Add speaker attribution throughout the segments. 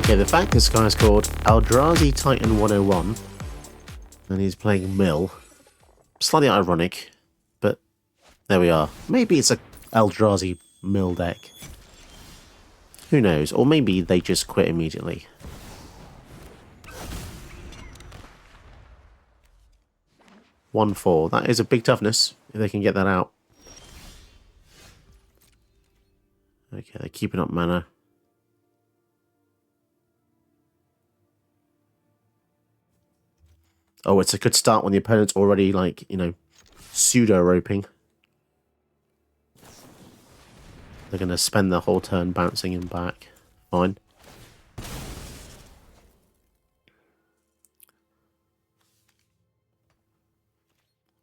Speaker 1: Okay, the fact this guy's called Eldrazi Titan 101 and he's playing Mill. Slightly ironic, but there we are. Maybe it's a Eldrazi Mill deck. Who knows? Or maybe they just quit immediately. One 4. That is a big toughness if they can get that out. Okay, they're keeping up mana. Oh, it's a good start when the opponent's already, like, you know, pseudo-roping. They're going to spend the whole turn bouncing him back. Fine.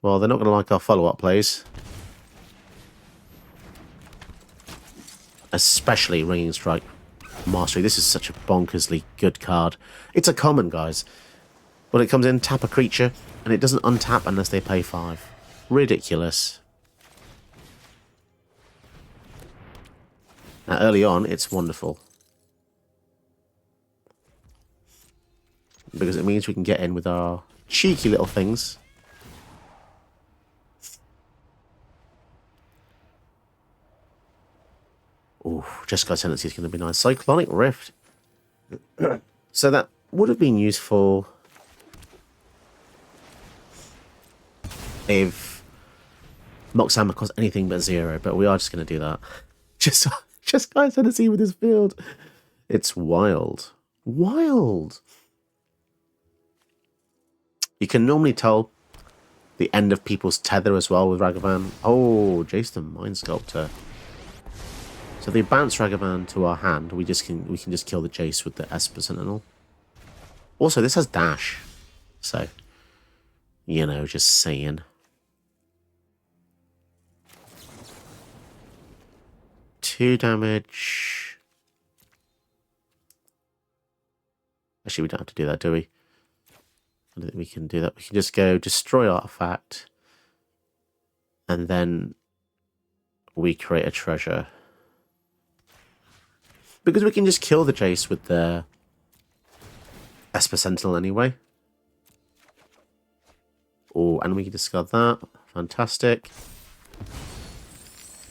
Speaker 1: Well, they're not going to like our follow-up plays. Especially Ringing Strike Mastery. This is such a bonkersly good card. It's a common, guys. When it comes in, tap a creature, and it doesn't untap unless they pay 5. Ridiculous. Now, early on, it's wonderful. Because it means we can get in with our cheeky little things. Ooh, Jeskai Tendency is going to be nice. Cyclonic Rift. So that would have been useful if Mox Hammer cost anything but 0, but we are just going to do that. Just Jeskai Tendency with his field. It's wild. Wild. You can normally tell the end of people's tether as well with Ragavan. Oh, Jace the Mind Sculptor. So they bounce Ragavan to our hand. We can just kill the Jace with the Esper Sentinel. Also, this has dash. So, you know, just saying. 2 damage. Actually, we don't have to do that, do we? I don't think we can do that. We can just go destroy artifact. And then we create a treasure. Because we can just kill the Jace with the Esper Sentinel anyway. Oh, and we can discard that. Fantastic.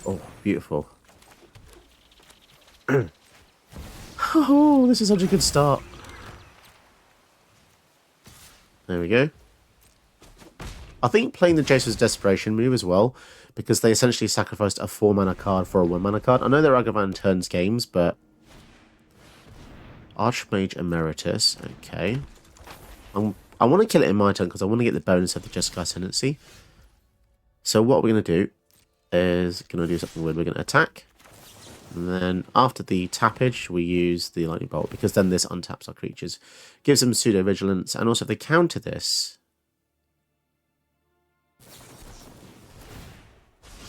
Speaker 1: Oh, beautiful. Oh, this is such a good start. There we go. I think playing the Jace was a desperation move as well, because they essentially sacrificed a 4-mana card for a 1-mana card. I know that Ragavan turns games, but Archmage Emeritus, okay. I want to kill it in my turn because I want to get the bonus of the Jeskai Tendency. So what we're going to do is going to do something weird. We're going to attack. And then after the tappage, we use the Lightning Bolt because then this untaps our creatures. Gives them pseudo-vigilance. And also if they counter this...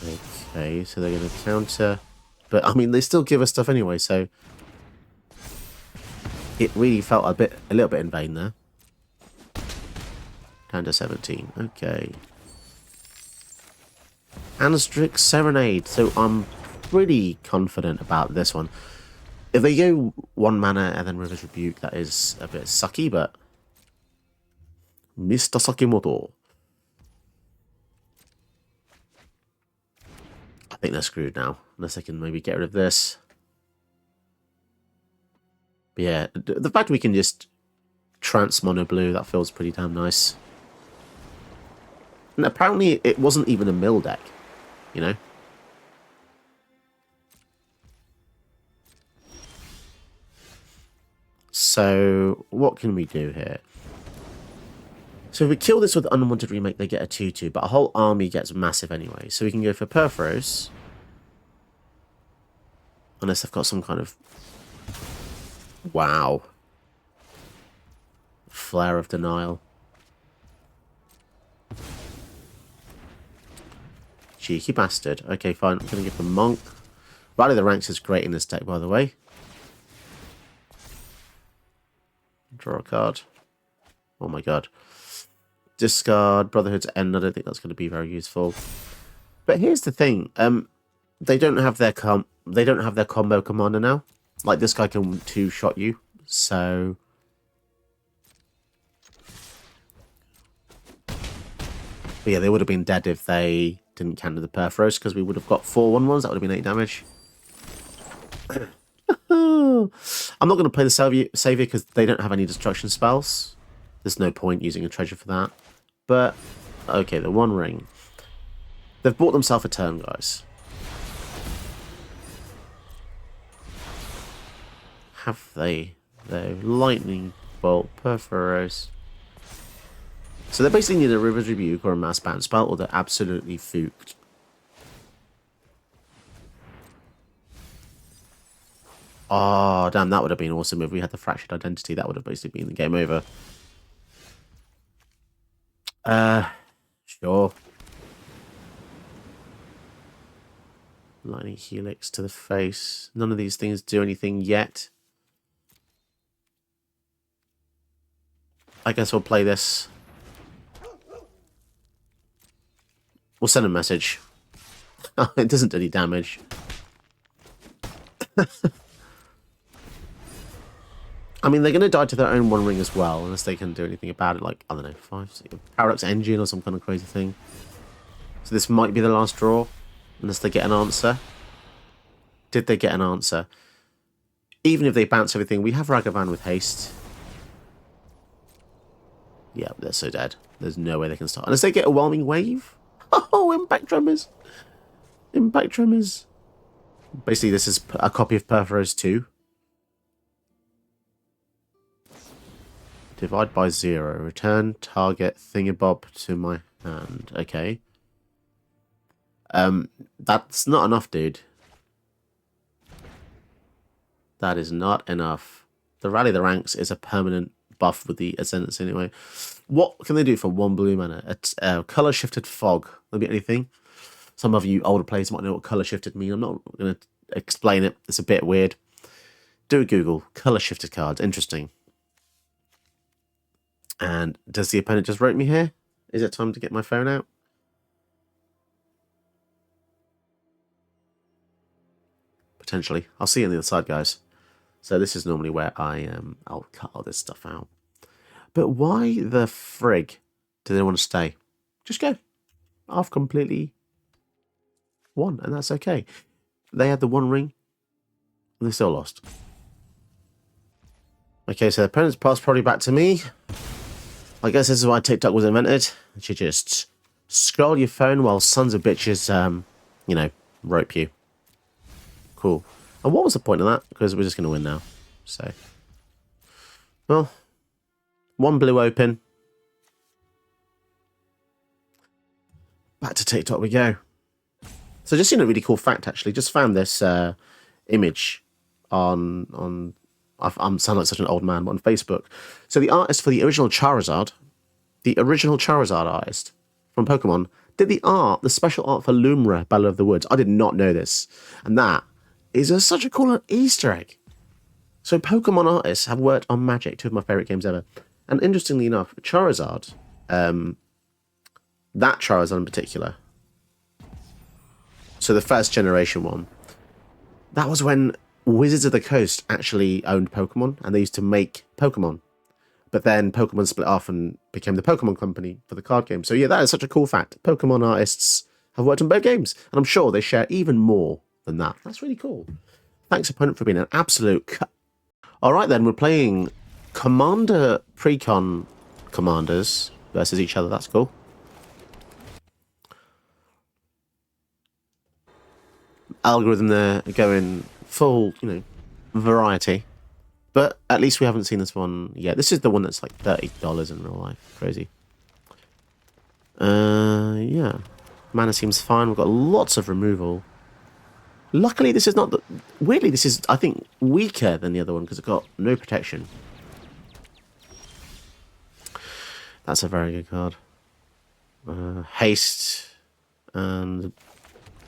Speaker 1: Okay, so they're going to counter... But, I mean, they still give us stuff anyway, so... It really felt a little bit in vain there. Down to 17. Okay. Anstrix Serenade. So I'm pretty confident about this one. If they go 1 mana and then River's Rebuke, that is a bit sucky, but... Mr. Sakimoto. I think they're screwed now. Unless they can maybe get rid of this. But yeah, the fact we can just trance mono blue, that feels pretty damn nice. And apparently it wasn't even a mill deck, you know? So, what can we do here? So if we kill this with Unwanted Remake, they get a 2-2, but a whole army gets massive anyway. So we can go for Perforos. Unless they've got some kind of... Wow. Flare of Denial. Cheeky bastard. Okay, fine. I'm going to give them Monk. Rally the Ranks is great in this deck, by the way. Draw a card. Oh my god. Discard Brotherhood's End. I don't think that's going to be very useful. But here's the thing. They don't have their combo commander now. Like, this guy can 2-shot you. So but yeah, they would have been dead if they didn't counter the Perforos, because we would have got 4/1/1s. That would have been 8 damage. I'm not going to play the Savior because they don't have any destruction spells. There's no point using a treasure for that. But, okay, the One Ring. They've bought themselves a turn, guys. Have they, though? Lightning Bolt, Perforos. So they basically need a River's Rebuke or a Mass Bounce spell, or they're absolutely fooked. Oh, damn, that would have been awesome if we had the Fractured Identity. That would have basically been the game over. Sure. Lightning Helix to the face. None of these things do anything yet. I guess we'll play this. We'll send a message. It doesn't do any damage. I mean, they're going to die to their own One Ring as well, unless they can do anything about it, like, I don't know, 5, 6, Paradox Engine or some kind of crazy thing. So this might be the last draw, unless they get an answer. Did they get an answer? Even if they bounce everything, we have Ragavan with haste. Yeah, they're so dead. There's no way they can start. Unless they get a Whelming Wave. Oh, Impact Tremors. Impact Tremors. Basically, this is a copy of Perforos 2. Divide by 0. Return target Thingabob to my hand. Okay. That's not enough, dude. That is not enough. The Rally the Ranks is a permanent buff with the Ascendancy anyway. What can they do for 1 blue mana? A color shifted fog. Maybe anything. Some of you older players might know what color shifted mean. I'm not going to explain it. It's a bit weird. Do a Google. Color shifted cards. Interesting. And does the opponent just rope me here? Is it time to get my phone out? Potentially. I'll see you on the other side, guys. So this is normally where I'll cut all this stuff out. But why the frig do they want to stay? Just go. I've completely won, and that's okay. They had the One Ring, and they still lost. Okay, so the opponent's passed probably back to me. I guess this is why TikTok was invented. You just scroll your phone while sons of bitches, you know, rope you. Cool. And what was the point of that? Because we're just going to win now. So, well, 1 blue open. Back to TikTok we go. So just seen a really cool fact, actually. Just found this image on I'm sounding like such an old man, but on Facebook. So the artist for the original Charizard artist from Pokemon, did the special art for Lumra, Battle of the Woods. I did not know this. And that is such a cool Easter egg. So Pokemon artists have worked on Magic, 2 of my favourite games ever. And interestingly enough, Charizard, that Charizard in particular, so the first generation one, that was when Wizards of the Coast actually owned Pokemon, and they used to make Pokemon. But then Pokemon split off and became the Pokemon Company for the card game. So yeah, that is such a cool fact. Pokemon artists have worked on both games, and I'm sure they share even more than that. That's really cool. Thanks, opponent, for being an absolute All right, then, we're playing Commander Precon Commanders versus each other. That's cool. Algorithm there going full, variety. But at least we haven't seen this one yet. This is the one that's like $30 in real life. Crazy. Yeah. Mana seems fine. We've got lots of removal. Luckily, this is not... Weirdly, this is, I think, weaker than the other one because it's got no protection. That's a very good card. Haste and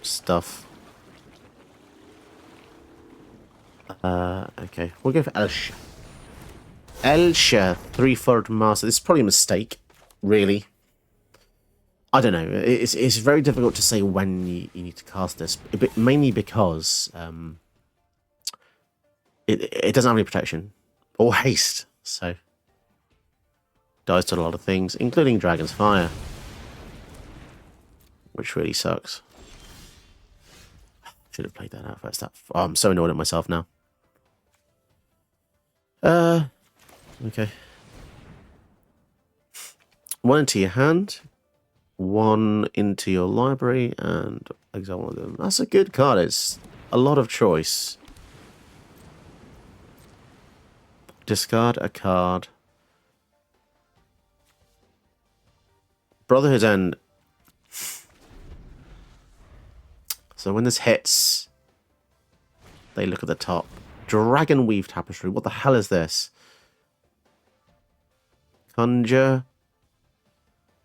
Speaker 1: stuff. Okay, we'll go for Elsha. Elsha, Threefold Master. This is probably a mistake, really. I don't know. It's very difficult to say when you need to cast this, mainly because it doesn't have any protection. Or haste. So, dies to a lot of things, including Dragon's Fire. Which really sucks. Should have played that out first. Oh, I'm so annoyed at myself now. Okay. One into your hand, one into your library, and exile one of them. That's a good card. It's a lot of choice. Discard a card. Brotherhood's End. So when this hits, they look at the top. Dragon Weave Tapestry. What the hell is this? Conjure.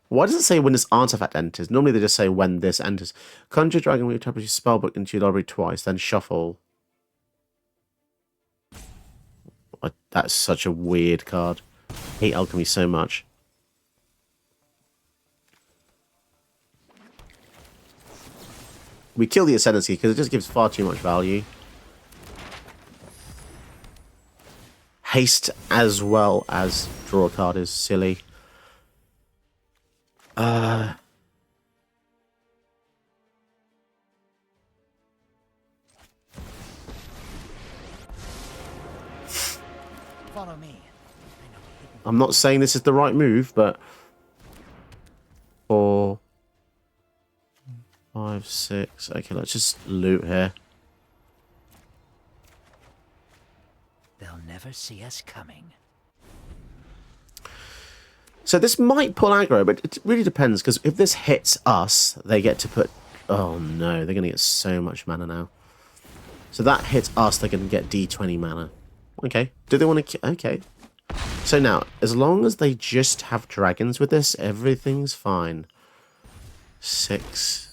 Speaker 1: Why does it say when this artifact enters? Normally they just say when this enters. Conjure Dragon Weave Tapestry spellbook into your library twice, then shuffle. That's such a weird card. I hate alchemy so much. We kill the Ascendancy because it just gives far too much value. Haste as well as draw a card is silly.
Speaker 2: Follow me.
Speaker 1: I'm not saying this is the right move, but 4, 5, 6. Okay, let's just loot here.
Speaker 2: They'll never see us coming.
Speaker 1: So this might pull aggro, but it really depends, because if this hits us, they get to put... Oh no, they're going to get so much mana now. So that hits us, they're going to get D20 mana. Okay. Do they want to... Okay. So now, as long as they just have dragons with this, everything's fine. 6.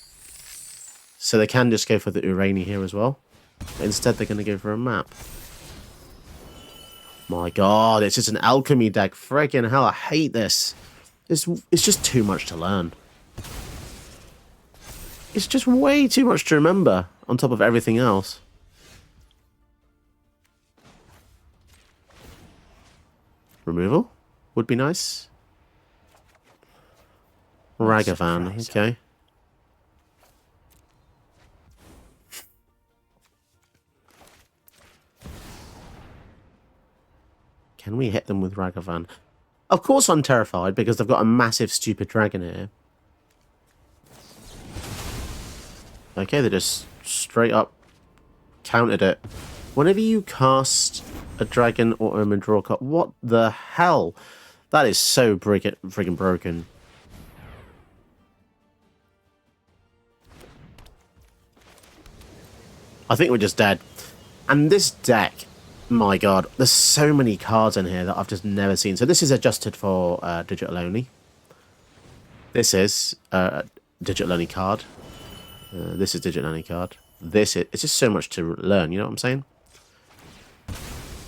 Speaker 1: So they can just go for the Urani here as well. But instead, they're going to go for a map. My god, it's just an alchemy deck. Freaking hell, I hate this. It's just too much to learn. It's just way too much to remember on top of everything else. Removal would be nice. Ragavan, okay. Can we hit them with Ragavan? Of course I'm terrified because they've got a massive stupid dragon here. Okay, they just straight up countered it. Whenever you cast a dragon or Omen draw card, what the hell? That is so friggin' broken. I think we're just dead. And this deck, my god, there's so many cards in here that I've just never seen. So this is adjusted for digital only. This is a digital only card. This is digital only card. It's just so much to learn, you know what I'm saying?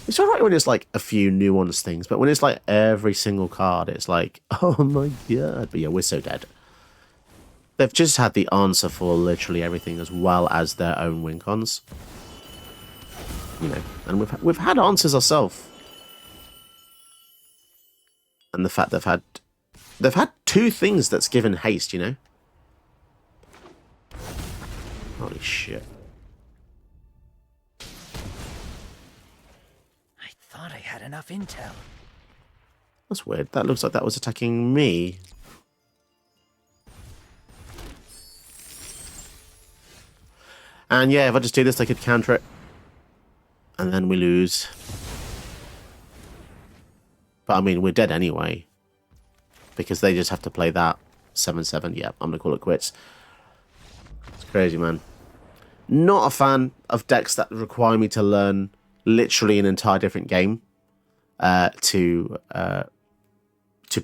Speaker 1: It's alright when it's like a few nuanced things, but when it's like every single card, it's like, oh my god. But yeah, we're so dead. They've just had the answer for literally everything as well as their own win cons. You know, and we've had answers ourselves. And the fact they've had 2 things that's given haste, you know? Holy shit.
Speaker 2: I thought I had enough intel.
Speaker 1: That's weird. That looks like that was attacking me. And yeah, if I just do this, I could counter it. And then we lose. But I mean, we're dead anyway. Because they just have to play that 7-7. Yeah, I'm going to call it quits. It's crazy, man. Not a fan of decks that require me to learn literally an entire different game to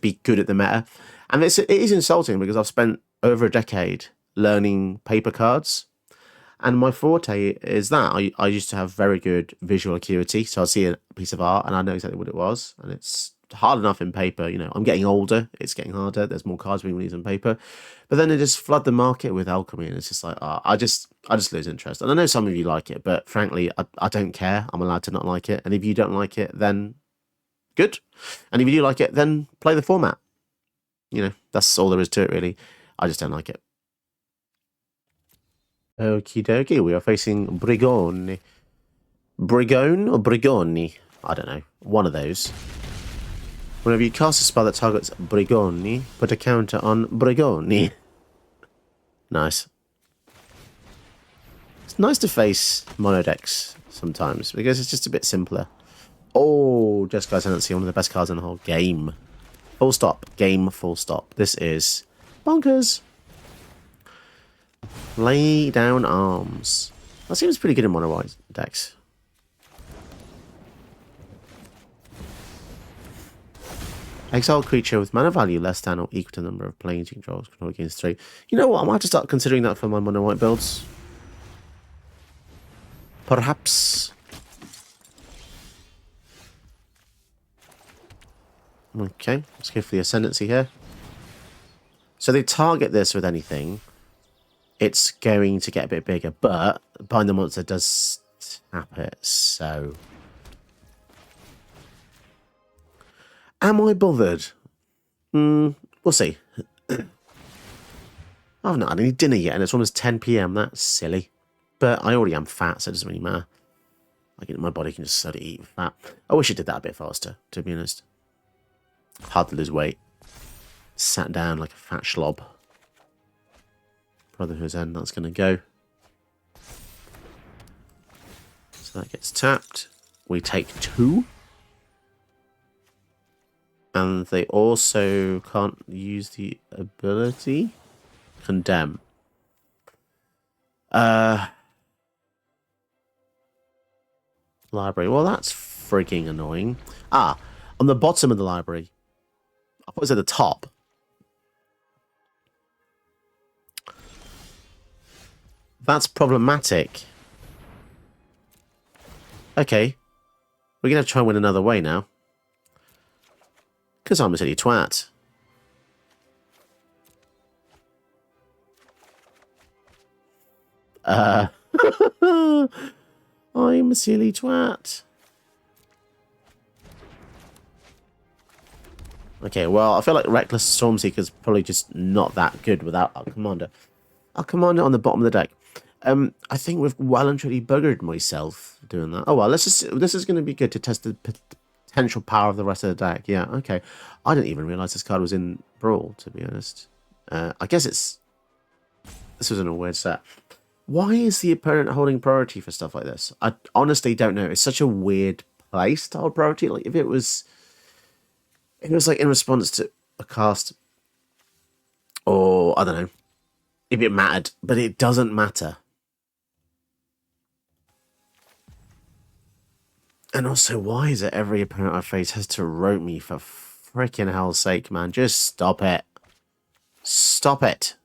Speaker 1: be good at the meta. And it is insulting because I've spent over a decade learning paper cards. And my forte is that. I used to have very good visual acuity, so I see a piece of art and I know exactly what it was. And it's hard enough in paper, you know. I'm getting older, it's getting harder, there's more cards being released on paper. But then they just flood the market with alchemy, and it's just like, I just lose interest. And I know some of you like it, but frankly, I don't care. I'm allowed to not like it. And if you don't like it, then good. And if you do like it, then play the format. You know, that's all there is to it, really. I just don't like it. Okie dokie, we are facing Brigoni. Brigone or Brigoni? I don't know. One of those. Whenever you cast a spell that targets Brigoni, put a counter on Brigoni. Nice. It's nice to face mono decks sometimes, because it's just a bit simpler. Oh, Jeskai Ascendancy, one of the best cards in the whole game. Full stop. Game full stop. This is bonkers. Lay down arms. That seems pretty good in mono white decks. Exile creature with mana value less than or equal to the number of planes you control against 3. You know what? I might have to start considering that for my mono white builds. Perhaps. Okay, let's go for the Ascendancy here. So they target this with anything. It's going to get a bit bigger, but Bind the Monster does tap it, so... Am I bothered? We'll see. I haven't had any dinner yet, and it's almost 10 PM. That's silly. But I already am fat, so it doesn't really matter. My body can just start to eat fat. I wish it did that a bit faster, to be honest. Hard to lose weight. Sat down like a fat schlob. Brotherhood's End, that's going to go. So that gets tapped. We take 2. And they also can't use the ability. Condemn. Library. Well, that's freaking annoying. Ah, on the bottom of the library. I thought it was at the top. That's problematic. Okay. We're going to have to try and win another way now. Because I'm a silly twat. I'm a silly twat. Okay, well, I feel like Reckless Stormseeker's probably just not that good without our commander. Our commander on the bottom of the deck. I think we've well and truly buggered myself doing that. Oh well, let's just. This is going to be good to test the potential power of the rest of the deck. Yeah, okay. I didn't even realise this card was in Brawl, to be honest. I guess it's. This was in a weird set. Why is the opponent holding priority for stuff like this? I honestly don't know. It's such a weird place to hold priority. Like if it was like in response to a cast, or I don't know, if it mattered, but it doesn't matter. And also, why is it every opponent I face has to rope me for freaking hell's sake, man? Just stop it. Stop it.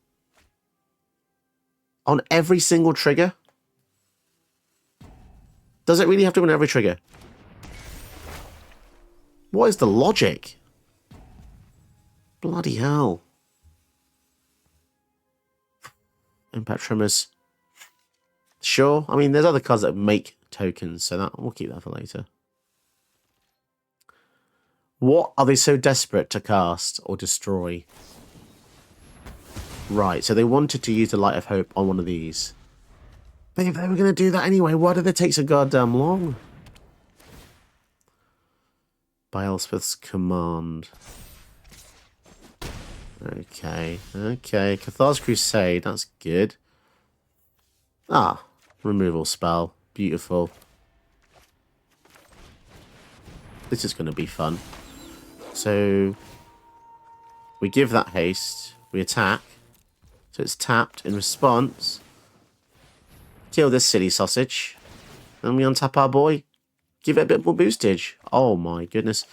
Speaker 1: On every single trigger? Does it really have to win every trigger? What is the logic? Bloody hell. Impact Tremors. Sure. I mean, there's other cards that make tokens, so that we'll keep that for later. What are they so desperate to cast or destroy? Right, so they wanted to use the Light of Hope on one of these. But if they were going to do that anyway, why did it take so goddamn long? By Elspeth's command. Okay, okay. Cathar's Crusade, that's good. Ah, removal spell. Beautiful. This is going to be fun. So, we give that haste. We attack. So it's tapped in response. Kill this silly sausage. And we untap our boy. Give it a bit more boostage. Oh my goodness.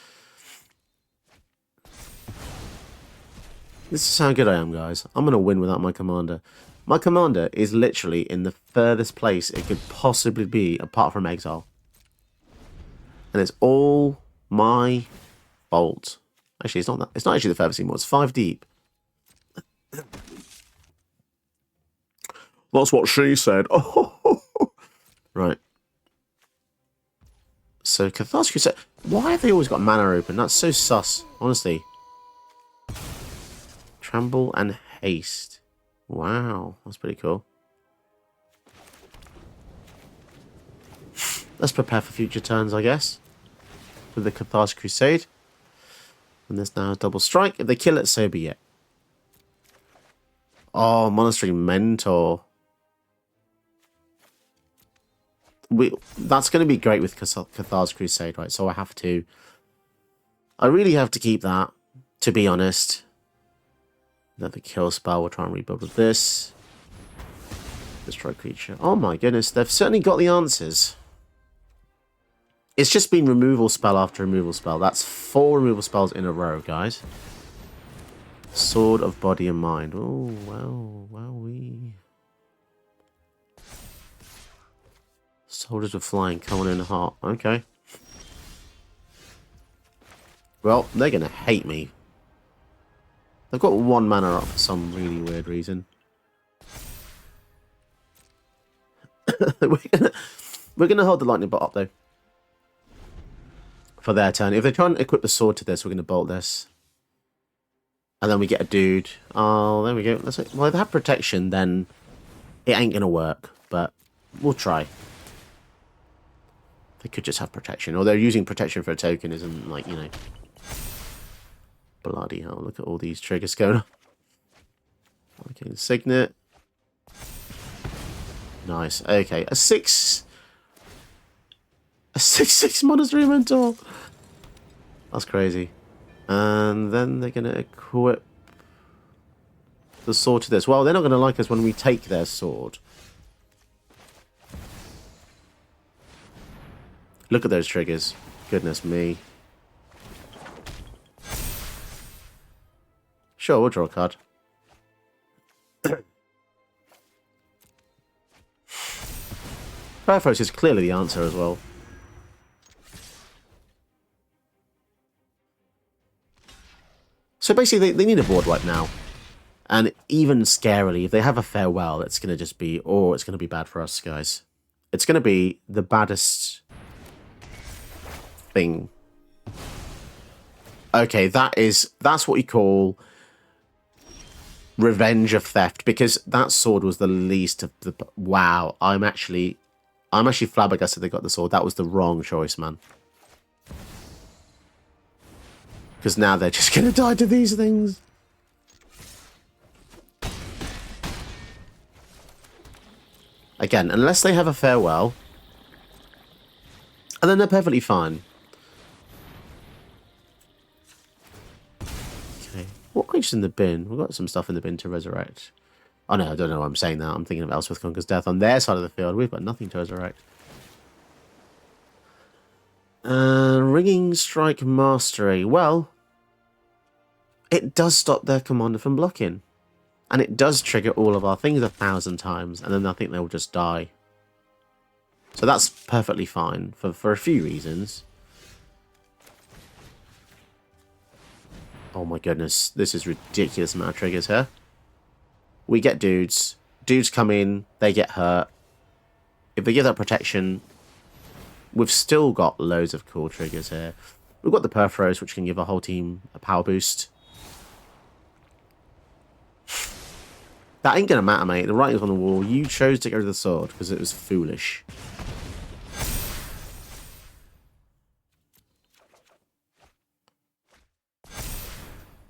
Speaker 1: This is how good I am, guys. I'm going to win without my commander. My commander is literally in the furthest place it could possibly be apart from exile. And it's all my fault. Actually, it's not that. It's not actually the furthest anymore. It's 5 deep. That's what she said. Oh, right. So Cathar's Crusade. Why have they always got mana open? That's so sus, honestly. Tremble and haste. Wow, that's pretty cool. Let's prepare for future turns, I guess. With the Cathar's Crusade. And there's now a double strike. If they kill it, so be it. Oh, Monastery Mentor. That's going to be great with Cathar's Crusade, right? So I really have to keep that, to be honest. Another kill spell. We'll try and rebuild with this. Destroy creature. Oh my goodness, they've certainly got the answers. It's just been removal spell after removal spell. That's 4 removal spells in a row, guys. Sword of Body and Mind. Oh, wowee. Soldiers of Flying, coming in hot. Okay. Well, they're going to hate me. They've got 1 mana up for some really weird reason. We're gonna hold the lightning bolt up though. For their turn. If they try and equip the sword to this, we're gonna bolt this. And then we get a dude. Oh, there we go. Well, if they have protection, then it ain't gonna work. But we'll try. They could just have protection. Or they're using protection for a token isn't like, you know. Bloody hell, look at all these triggers going on. Okay, the Signet. Nice. Okay, a 6 Monastery Mentor. That's crazy. And then they're going to equip the sword to this. Well, they're not going to like us when we take their sword. Look at those triggers. Goodness me. Sure, we'll draw a card. Perfos is clearly the answer as well. So basically, they need a board wipe now. And even scarily, if they have a farewell, it's going to just be... Oh, it's going to be bad for us, guys. It's going to be the baddest thing. Okay, that's what you call revenge of theft. Because that sword was the least of the... Wow, I'm actually flabbergasted they got the sword. That was the wrong choice, man. Because now they're just going to die to these things. Again, unless they have a farewell. And then they're perfectly fine. Okay. What creature's in the bin? We've got some stuff in the bin to resurrect. Oh no, I don't know why I'm saying that. I'm thinking of Elswith Conquers Death on their side of the field. We've got nothing to resurrect. Ringing Strike Mastery. Well, it does stop their commander from blocking. And it does trigger all of our things 1,000 times. And then I think they'll just die. So that's perfectly fine for a few reasons. Oh my goodness. This is ridiculous amount of triggers here. We get dudes. Dudes come in. They get hurt. If they give that protection, we've still got loads of cool triggers here. We've got the Perforos, which can give our whole team a power boost. That ain't going to matter, mate. The writing's on the wall. You chose to go to the sword because it was foolish.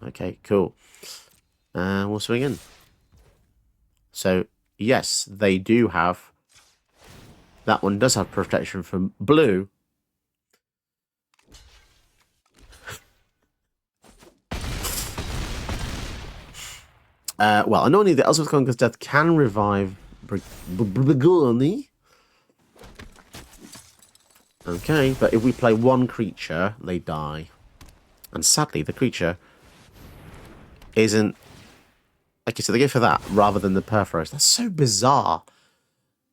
Speaker 1: Okay, cool. And we'll swing in. So, yes, they do have... That one does have protection from blue. Well, annoyingly, the Elswith Conquers Death can revive Brigoni. Okay, but if we play one creature, they die. And sadly, the creature isn't... Okay, so they go for that rather than the Perforos. That's so bizarre.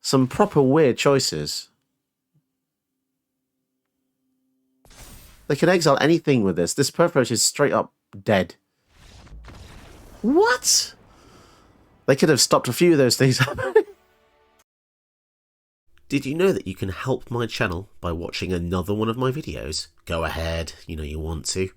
Speaker 1: Some proper weird choices. They can exile anything with this. This Perforos is straight up dead. What? They could have stopped a few of those things happening. Did you know that you can help my channel by watching another one of my videos? Go ahead, you know you want to.